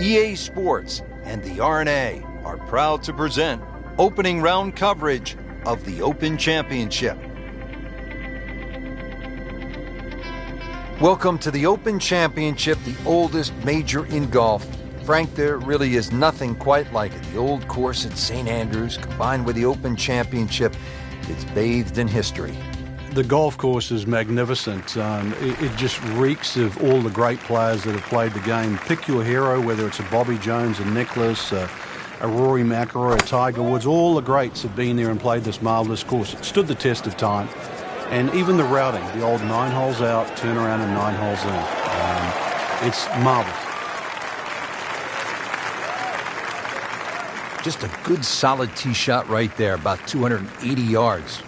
EA Sports and the RNA are proud to present opening round coverage of the Open Championship. Welcome to the Open Championship, the oldest major in golf. Frank, there really is nothing quite like it. The old course at St. Andrews combined with the Open Championship, it's bathed in history. The golf course is magnificent. It just reeks of all the great players that have played the game. Pick your hero, whether it's a Bobby Jones, a Nicklaus, a Rory McIlroy, a Tiger Woods. All the greats have been there and played this marvelous course. It stood the test of time. And even the routing, the old 9 holes out, turn around and 9 holes in. It's marvelous. Just a good solid tee shot right there, about 280 yards.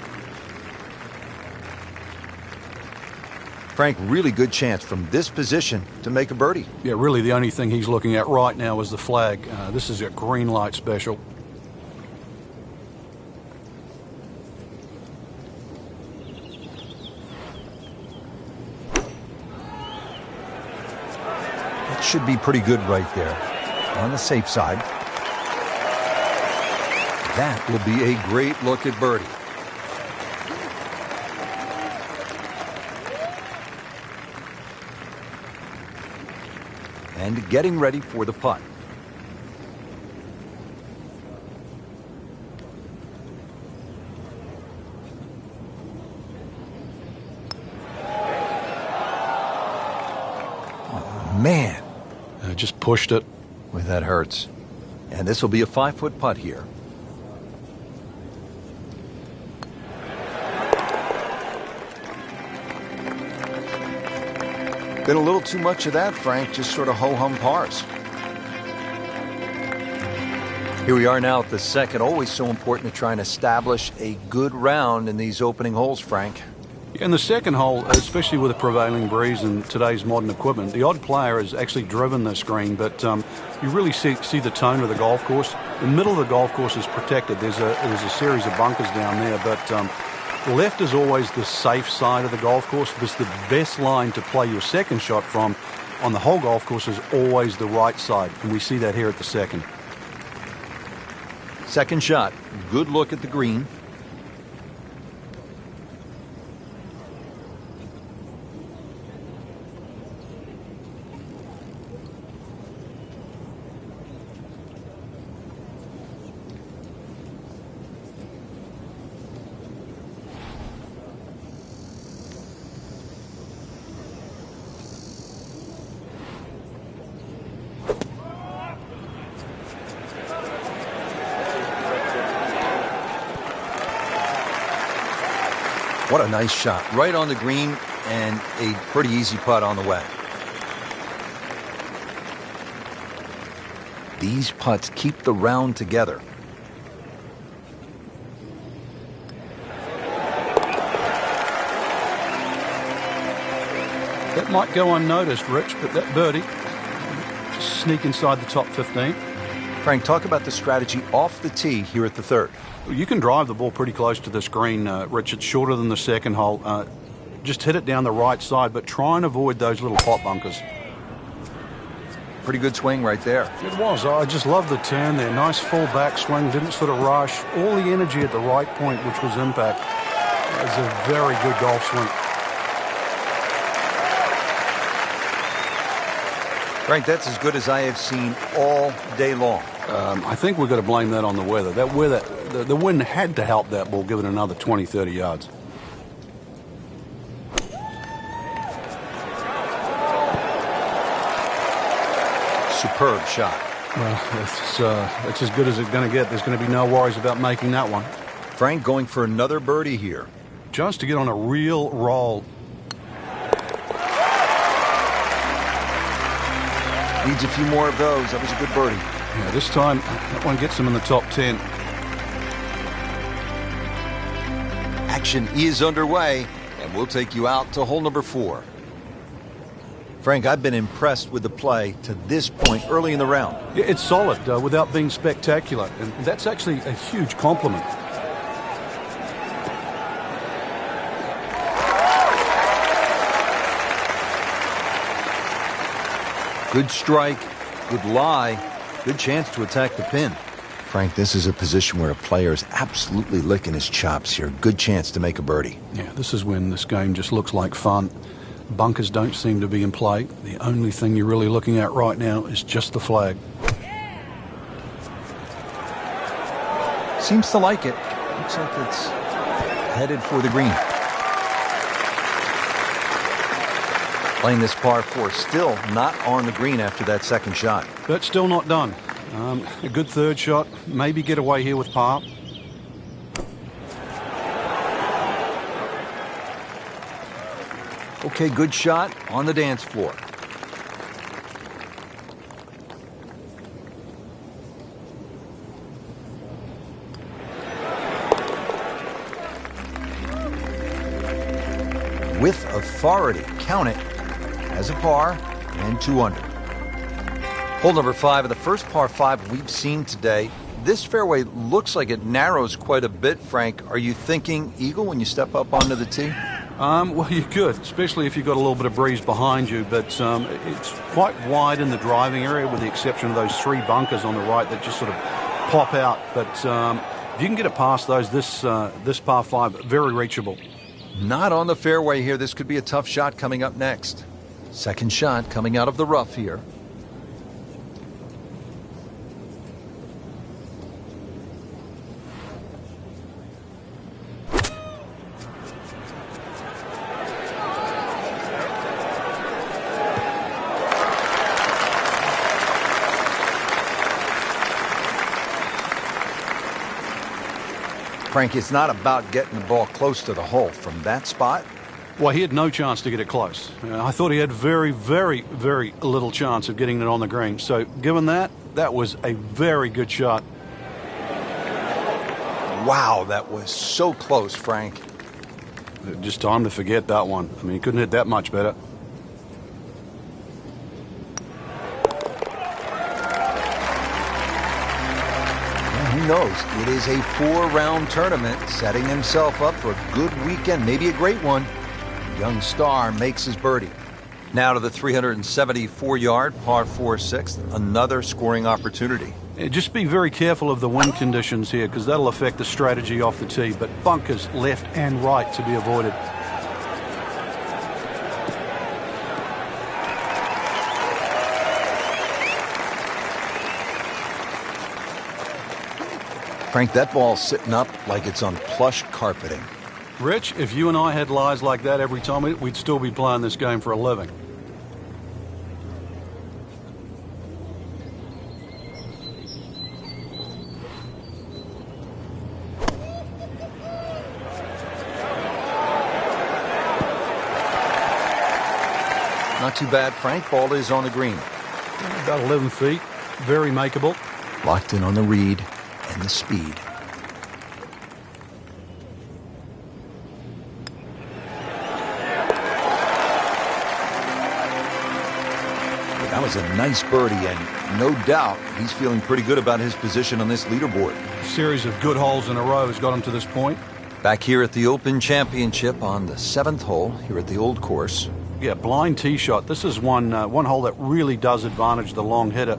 Frank, really good chance from this position to make a birdie. Yeah, really the only thing he's looking at right now is the flag. This is a green light special. That should be pretty good right there, on the safe side. That will be a great look at birdie. And getting ready for the putt. Oh, man. Just pushed it. Boy, that hurts. And this will be a 5-foot putt here. Been a little too much of that, Frank, just sort of ho-hum pars. Here we are now at the second. Always so important to try and establish a good round in these opening holes, Frank. In the second hole, especially with the prevailing breeze and today's modern equipment, the odd player has actually driven this green, but you really see the tone of the golf course. The middle of the golf course is protected. There's a series of bunkers down there, but left is always the safe side of the golf course. This is the best line to play your second shot from on the whole golf course is always the right side, and we see that here at the second. Second shot, good look at the green. What a nice shot. Right on the green and a pretty easy putt on the way. These putts keep the round together. That might go unnoticed, Rich, but that birdie just sneak inside the top 15. Frank, talk about the strategy off the tee here at the third. You can drive the ball pretty close to this green, Rich. It's shorter than the second hole. Just hit it down the right side, but try and avoid those little pot bunkers. Pretty good swing right there. It was. I just love the turn there. Nice full back swing. Didn't sort of rush. All the energy at the right point, which was impact. It was a very good golf swing. Frank, that's as good as I have seen all day long. I think we've got to blame that on the weather. That weather, the wind had to help that ball give it another 20, 30 yards. Superb shot. Well, it's as good as it's going to get. There's going to be no worries about making that one. Frank going for another birdie here. Just to get on a real roll. Needs a few more of those. That was a good birdie. Yeah, this time, that one gets him in the top 10. Action is underway, and we'll take you out to hole number 4. Frank, I've been impressed with the play to this point early in the round. Yeah, it's solid without being spectacular, and that's actually a huge compliment. Good strike, Good lie. Good chance to attack the pin. Frank, this is a position where a player is absolutely licking his chops here. Good chance to make a birdie. Yeah, this is when this game just looks like fun. Bunkers don't seem to be in play. The only thing you're really looking at right now is just the flag. Seems to like it. Looks like it's headed for the green. Playing this par 4, still not on the green after that second shot. But still not done. A good third shot. Maybe get away here with par. Okay, good shot on the dance floor. With authority, count it as a par and 2 under. Hole number 5 of the first par 5 we've seen today. This fairway looks like it narrows quite a bit, Frank. Are you thinking eagle when you step up onto the tee? Well, you could, especially if you've got a little bit of breeze behind you, but it's quite wide in the driving area with the exception of those 3 bunkers on the right that just sort of pop out. But if you can get it past those, this par 5, very reachable. Not on the fairway here. This could be a tough shot coming up next. Second shot coming out of the rough here. Frank, it's not about getting the ball close to the hole from that spot. Well, he had no chance to get it close. I thought he had very, very, very little chance of getting it on the green. So given that, that was a very good shot. Wow, that was so close, Frank. Just time to forget that one. I mean, he couldn't hit that much better. Who knows? It is a 4-round tournament, setting himself up for a good weekend, maybe a great one. The young star makes his birdie. Now to the 374-yard par 4 6th, another scoring opportunity. Just be very careful of the wind conditions here because that'll affect the strategy off the tee, but bunkers left and right to be avoided. Frank, that ball's sitting up like it's on plush carpeting. Rich, if you and I had lies like that every time, we'd still be playing this game for a living. Not too bad, Frank. Ball is on the green. About 11 feet. Very makeable. Locked in on the read and the speed. That was a nice birdie, and no doubt he's feeling pretty good about his position on this leaderboard. A series of good holes in a row has got him to this point. Back here at the Open Championship on the 7th hole here at the old course. Yeah, blind tee shot. This is one hole that really does advantage the long hitter.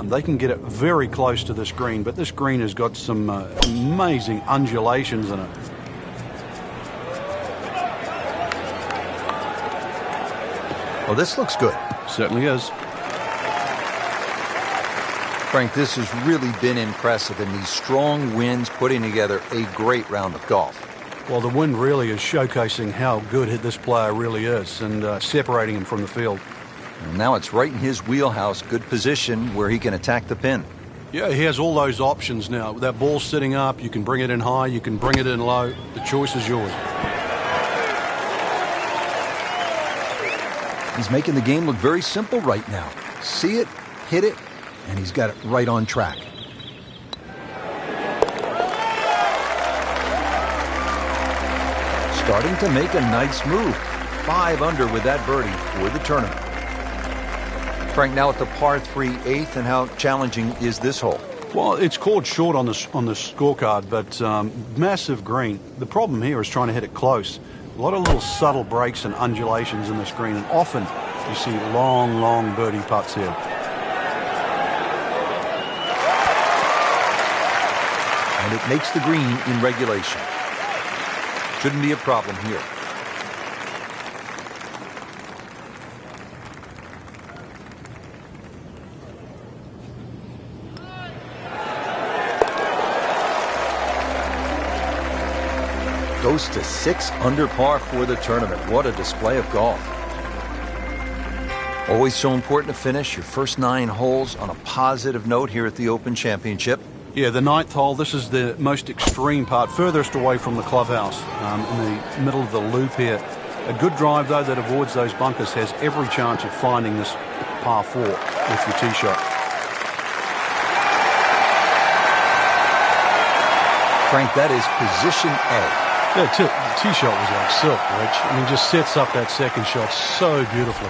They can get it very close to this green, but this green has got some amazing undulations in it. Well, this looks good. Certainly is. Frank, this has really been impressive in these strong winds putting together a great round of golf. Well, the wind really is showcasing how good this player really is and separating him from the field. And now it's right in his wheelhouse, good position where he can attack the pin. Yeah, he has all those options now. With that ball sitting up, you can bring it in high, you can bring it in low. The choice is yours. He's making the game look very simple right now. See it, hit it, and he's got it right on track. Starting to make a nice move. 5 under with that birdie for the tournament. Frank, now at the par 3 8th, and how challenging is this hole? Well, it's called short on the scorecard, but massive green. The problem here is trying to hit it close. A lot of little subtle breaks and undulations in this green, and often you see long, long birdie putts here. and it makes the green in regulation. Shouldn't be a problem here. Goes to 6 under par for the tournament. What a display of golf. Always so important to finish your first 9 holes on a positive note here at the Open Championship. Yeah, the 9th hole, this is the most extreme part, furthest away from the clubhouse, in the middle of the loop here. A good drive, though, that avoids those bunkers has every chance of finding this par 4 with your tee shot. Frank, that is position A. Yeah, the tee shot was like silk, Rich. I mean, just sets up that second shot so beautifully.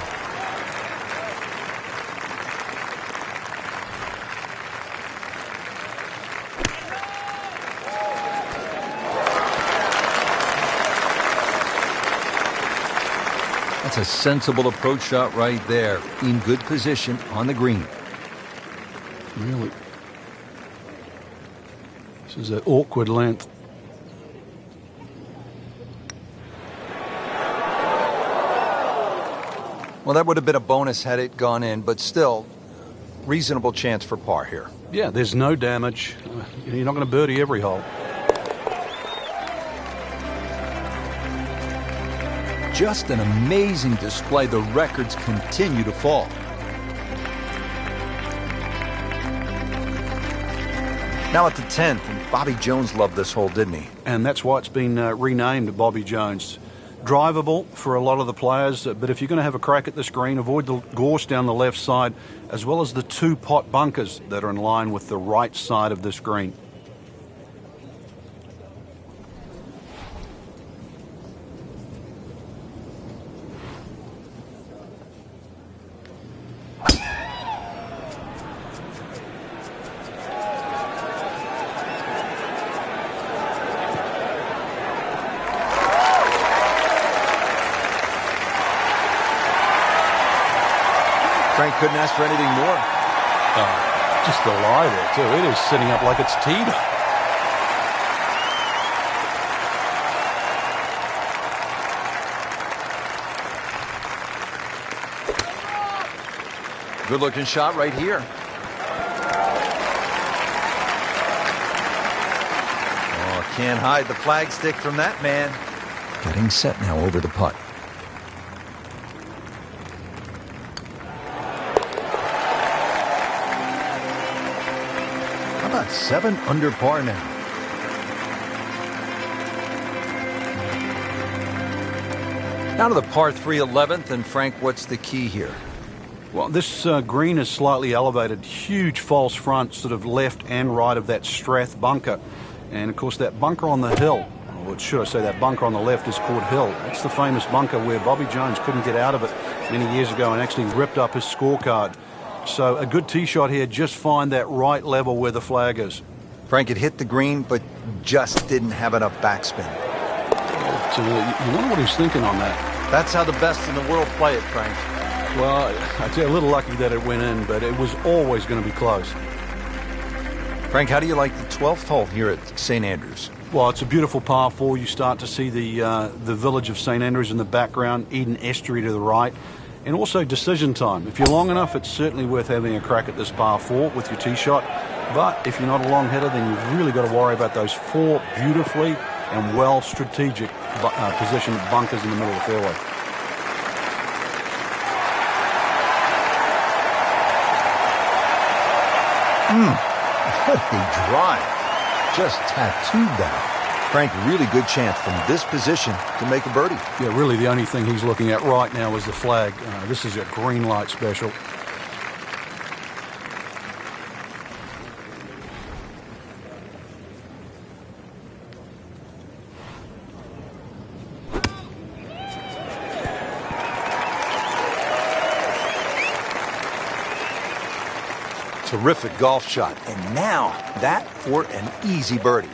That's a sensible approach shot right there. In good position on the green. Really. This is an awkward length. Well, that would have been a bonus had it gone in, but still, reasonable chance for par here. Yeah, there's no damage. You're not going to birdie every hole. Just an amazing display. The records continue to fall. Now at the 10th, and Bobby Jones loved this hole, didn't he? And that's why it's been renamed Bobby Jones. Drivable for a lot of the players, but if you're going to have a crack at this green, avoid the gorse down the left side, as well as the 2 pot bunkers that are in line with the right side of this green. Frank couldn't ask for anything more. Just the lie there, too. It is sitting up like it's teed up. Good looking shot right here. Oh, can't hide the flagstick from that man. Getting set now over the putt. How about 7 under par now? Now to the par 3 11th, and Frank, what's the key here? Well, this green is slightly elevated. Huge false front, sort of left and right of that Strath bunker. And, of course, that bunker on the hill, or should I say that bunker on the left, is called Hill. That's the famous bunker where Bobby Jones couldn't get out of it many years ago and actually ripped up his scorecard. So a good tee shot here, just find that right level where the flag is. Frank had hit the green, but just didn't have enough backspin. You wonder what he's thinking on that. That's how the best in the world play it, Frank. Well, I'd say a little lucky that it went in, but it was always going to be close. Frank, how do you like the 12th hole here at St. Andrews? Well, it's a beautiful par 4. You start to see the village of St. Andrews in the background, Eden Estuary to the right, and also decision time. If you're long enough, it's certainly worth having a crack at this par 4 with your tee shot. But if you're not a long hitter, then you've really got to worry about those 4 beautifully and well strategic positioned bunkers in the middle of the fairway. What a drive. Just tattooed that. Frank, really good chance from this position to make a birdie. Yeah, really the only thing he's looking at right now is the flag. This is a green light special. Terrific golf shot. And now that for an easy birdie.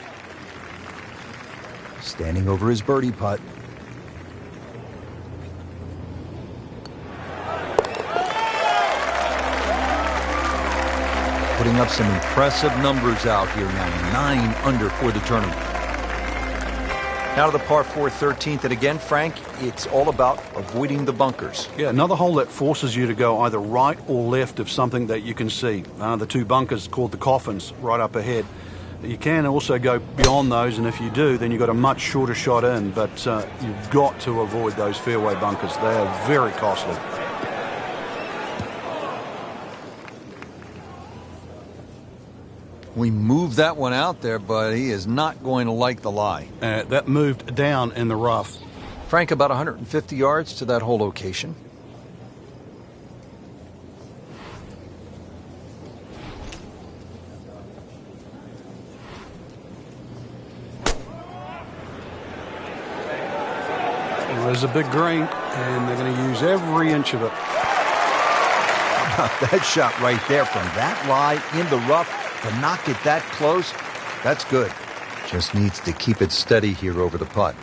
Standing over his birdie putt. Putting putting up some impressive numbers out here now. 9 under for the tournament. Now to the par 4 13th, and again, Frank, it's all about avoiding the bunkers. Yeah, another hole that forces you to go either right or left of something that you can see. The 2 bunkers called the coffins right up ahead. You can also go beyond those, and if you do, then you've got a much shorter shot in, but you've got to avoid those fairway bunkers. They are very costly. We moved that one out there, but he is not going to like the lie. That moved down in the rough. Frank, about 150 yards to that whole location. Well, there's a big green, and they're going to use every inch of it. That shot right there from that lie in the rough. To knock it that close, that's good. Just needs to keep it steady here over the putt.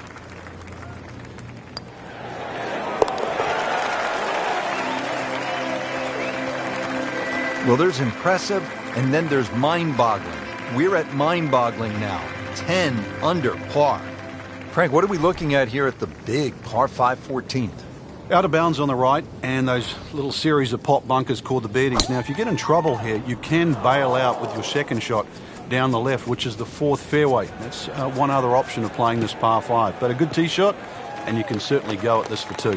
Well, there's impressive, and then there's mind-boggling. We're at mind-boggling now. 10 under par. Frank, what are we looking at here at the big par 5 14th? Out of bounds on the right, and those little series of pop bunkers called the birdies. Now, if you get in trouble here, you can bail out with your second shot down the left, which is the 4th fairway. That's one other option of playing this par 5. But a good tee shot, and you can certainly go at this for 2.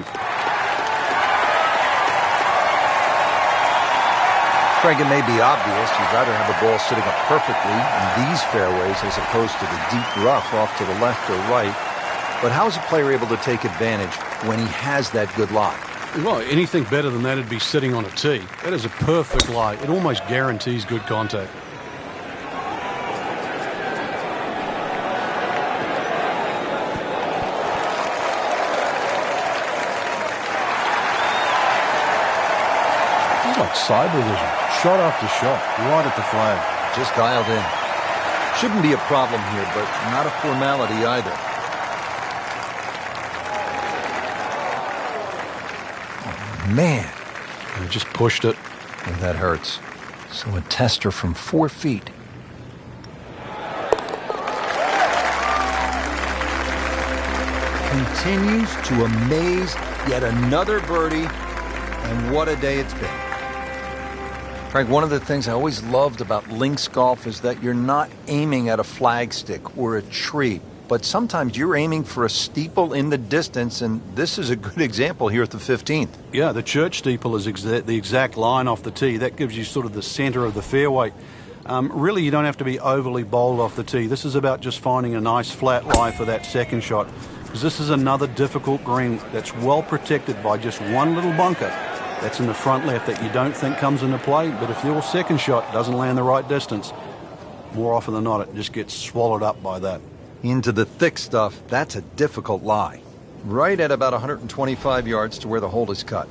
Frank, it may be obvious you'd rather have the ball sitting up perfectly in these fairways as opposed to the deep rough off to the left or right. But how is a player able to take advantage when he has that good lie? Well, anything better than that would be sitting on a tee. That is a perfect lie. It almost guarantees good contact. It's like cyber vision. Shot after shot, right at the flag. Just dialed in. Shouldn't be a problem here, but not a formality either. Man, I just pushed it. And that hurts. So a tester from 4 feet. Continues to amaze. Yet another birdie. And what a day it's been. Frank, one of the things I always loved about links golf is that you're not aiming at a flagstick or a tree. But sometimes you're aiming for a steeple in the distance, and this is a good example here at the 15th. Yeah, the church steeple is the exact line off the tee. That gives you sort of the center of the fairway. Really, you don't have to be overly bold off the tee. This is about just finding a nice flat lie for that second shot, because this is another difficult green that's well protected by just one little bunker that's in the front left that you don't think comes into play. But if your second shot doesn't land the right distance, more often than not, it just gets swallowed up by that. Into the thick stuff, that's a difficult lie. Right at about 125 yards to where the hole is cut.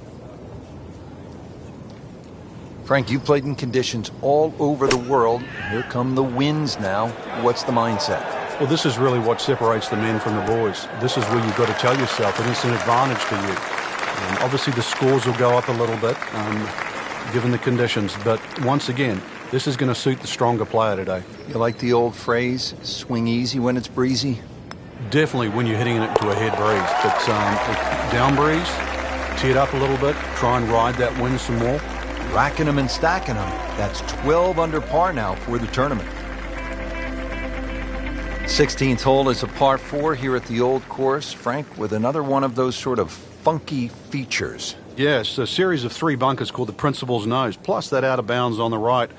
Frank, you played in conditions all over the world. Here come the winds now. What's the mindset? Well, this is really what separates the men from the boys. This is where you've got to tell yourself that it's an advantage for you. Obviously, the scores will go up a little bit, given the conditions. But once again, this is going to suit the stronger player today. You like the old phrase, swing easy when it's breezy? Definitely when you're hitting it into a head breeze. But down breeze, tee it up a little bit, try and ride that wind some more. Racking them and stacking them. That's 12 under par now for the tournament. 16th hole is a par 4 here at the old course, Frank, with another one of those sort of funky features. Yes, a series of 3 bunkers called the Principal's Nose, plus that out of bounds on the right.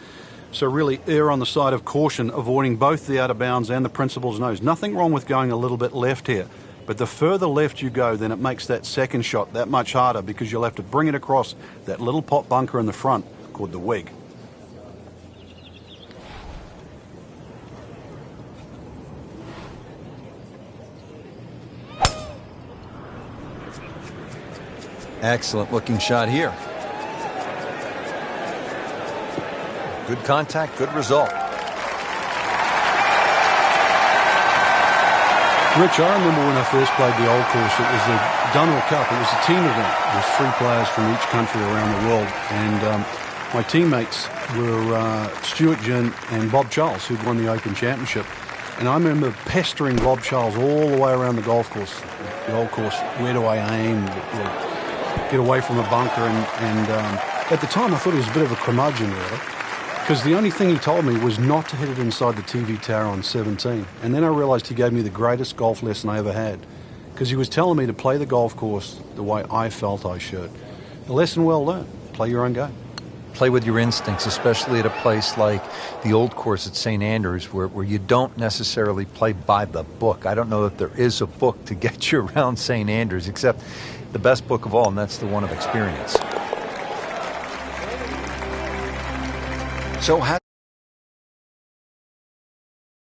So really err on the side of caution, avoiding both the out of bounds and the Principal's Nose. Nothing wrong with going a little bit left here. But the further left you go, then it makes that second shot that much harder, because you'll have to bring it across that little pot bunker in the front called the Weg. Excellent looking shot here. Good contact, good result. Rich, I remember when I first played the old course, it was the Dunhill Cup. It was a team event. There was 3 players from each country around the world. And My teammates were Stuart Ginn and Bob Charles, who'd won the Open Championship. And I remember pestering Bob Charles all the way around the golf course, the old course. Where do I aim? Get away from a bunker. And at the time, I thought he was a bit of a curmudgeon, really, because the only thing he told me was not to hit it inside the TV tower on 17. And then I realized he gave me the greatest golf lesson I ever had, because he was telling me to play the golf course the way I felt I should. A lesson well learned. Play your own game. Play with your instincts, especially at a place like the old course at St. Andrews, where you don't necessarily play by the book. I don't know that there is a book to get you around St. Andrews, except the best book of all, and that's the one of experience. So how